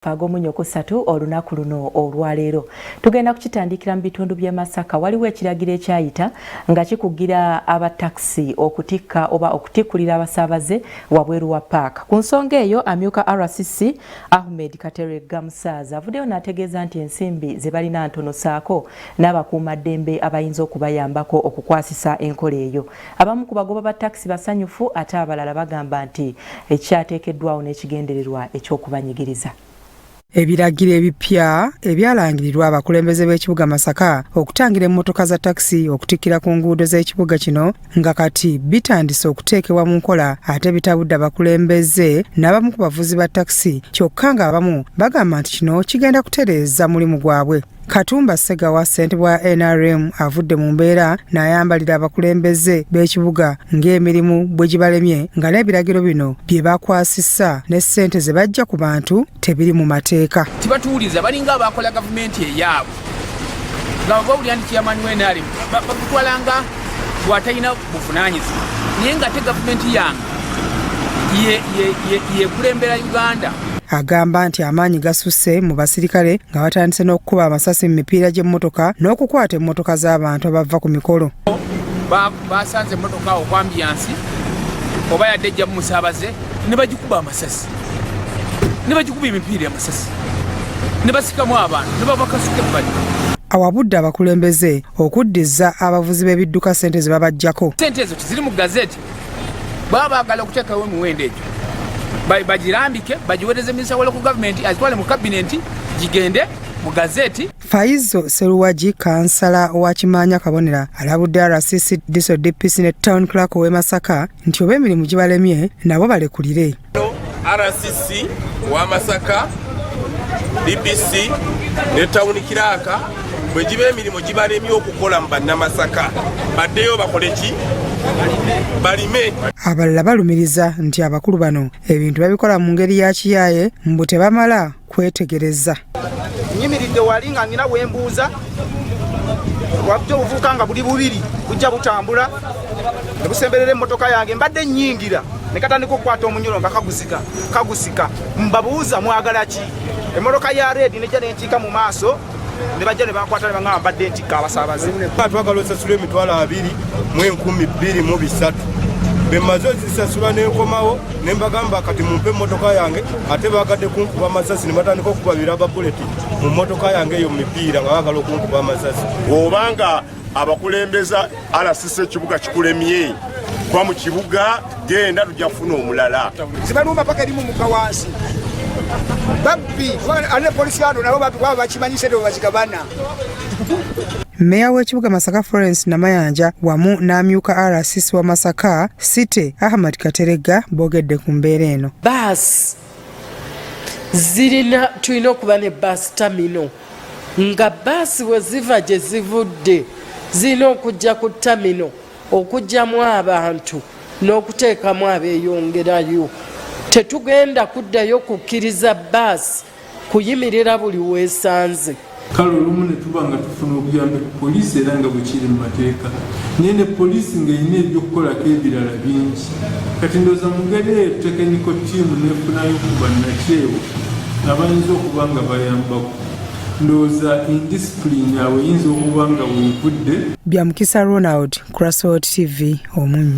Agomunyo kusatu olunaku luno olwaleero tugenda kukitandikira mu bitundu bya Masaka. Waliwo ekiragiro ekyayita nga kikugira abataxi okutikka oba okutikkulira abasaabaze wabweru wa paaka. Ku nsonga eyo amyuka RCC Ahmed Katerega Musaaza avuddeyo n'ategeeza nti ensimbi ze balina ntono saako n'abakuumaddembe abayinza okubayambako okukwasisa enkola eyo. Abamu ku bagoba ba taxi basanyufu ate abalala bagamba nti ekyateekeddwawo n'ekigendererwa eky'okubanyigiriza. Ebiragiro ebipya ebyalangirirwa abakulembeze b'ekibuga Masaka okutangira emmotoka za taxi okutikkira ku nguudo z'ekibuga kino nga kati bitandise okuteekebwa mu nkola ate bitabudde abakulembeze n'abamu ku bavuzi ba taxi kyokka nga abamu bagamba nti kino kigenda kutereeza mulimu gwabwe. Katumba Segawa ssentebe wa NRM avudde mu mbeera n'ayambalira abakulembeze b'ekibuga ng'emirimu bwe gibalemye nga n'ebiragiro bino bye bakwasisa ne ssente ze bajja ku bantu tebiri mu mateeka. Tibatuwuliza balinga abakola gavumenti eyaabwe nga bawulira nti chairman wa NRM bakutwalanga bw'atalina buvunaanyizibwa naye nga te gavumenti yange yekulembera Uganda. Agamba nti amaanyi gasusse mu basirikale nga batandise n'okukuba amasasi mu mipiira gy'emmotoka n'okukwata emmotoka z'abantu abava ku mikolo. Basanze emmotoka okwambiyansi oba yadde ejja musaabaze ne bagikuba amasasi ne bagikuba emipiira amasasi ne basikamu abantu ne babakasuka ebbali. Awabudde abakulembeze okuddiza abavuzi b'ebidduka ssente ze babaggyako. Ssente ezo ziri mu gazeti baba baagala okuteekawo emiwendo egyo bagirambike bagiwereze minisita wa local government azitwale mu kabineti gigende mu gazeti. Faizo Seruwaji kansala wa Kimanya Kabonera alabudde RCC District DPC ne Town Clerk w'e Masaka nti oba emirimu gibalemye nabo balekulire. RCC wa Masaka DPC ne Town Clerk bwe giba emirimu gibalemye okukola mu bannamasaka baddeyo bakole ki balime. Abalala balumiriza nti abakulu bano ebintu babikola mu ngeri ya kiyaaye mbu tebamala kwetegereza. Nyimiridde wali nga nina wembuuza wabujja obuvuuka nga buli bubiri bujja butambula ne busemberera emmotoka yange mbadde nnyingira ne katandika okukwata omunyolo nga kagusika mbabuuza mwagala ki. Emmotoka ya redi nejja nenkiika mu maaso ne bajja ne bankwata ne baŋŋamba mbadde ntikka abasaabaze. Twagala osasula emitwalo 20,203 bemaze zisasula n'enkomawo ne mbagamba kati mumpe emmotoka yange ate bagadde kunkuba amasasi ne batandika okukubabira ababuleti mu mmotoka yange eyo mu mipiira nga bagala okunkuba amasasi. Obanga abakulembeza RCC ekibuga kikulemye kwa mu kibuga genda tujja kufuna omulala. Zibaluma paka erimu muka wansi babbi ane polisi yano nabo babbi kwaba bakimanyise ndo bazigabana. Meya w'ekibuga Masaka Florence Namayanja wamu n'amyuka RCC wa Masaka City Ahmed Katerega boogedde ku mbeera eno. Bus zirina tulina okuba ne bus terminal nga bus we ziva gye zivudde zirina okujja ku terminal okujjamu abantu n'okuteekamu abeeyongerayo. Tetugenda kuddayo kukkiriza bus kuyimirira buli weesanze. Kale olumu ne tuba nga tufuna obuyambi ku poliisi era nga bwe kiri mu mateeka naye ne poliisi ng'erina ebyokukolako ebirala bingi. Kati ndowooza mu ngeri eyo tekeniko ttiimu neefunayo ku bannakyewo abayinza okuba nga bayambako. Ndowooza indisipulini awo eyinza okuba nga weevudde. Byamukisa Ronald, Crossroad TV, Omunyi.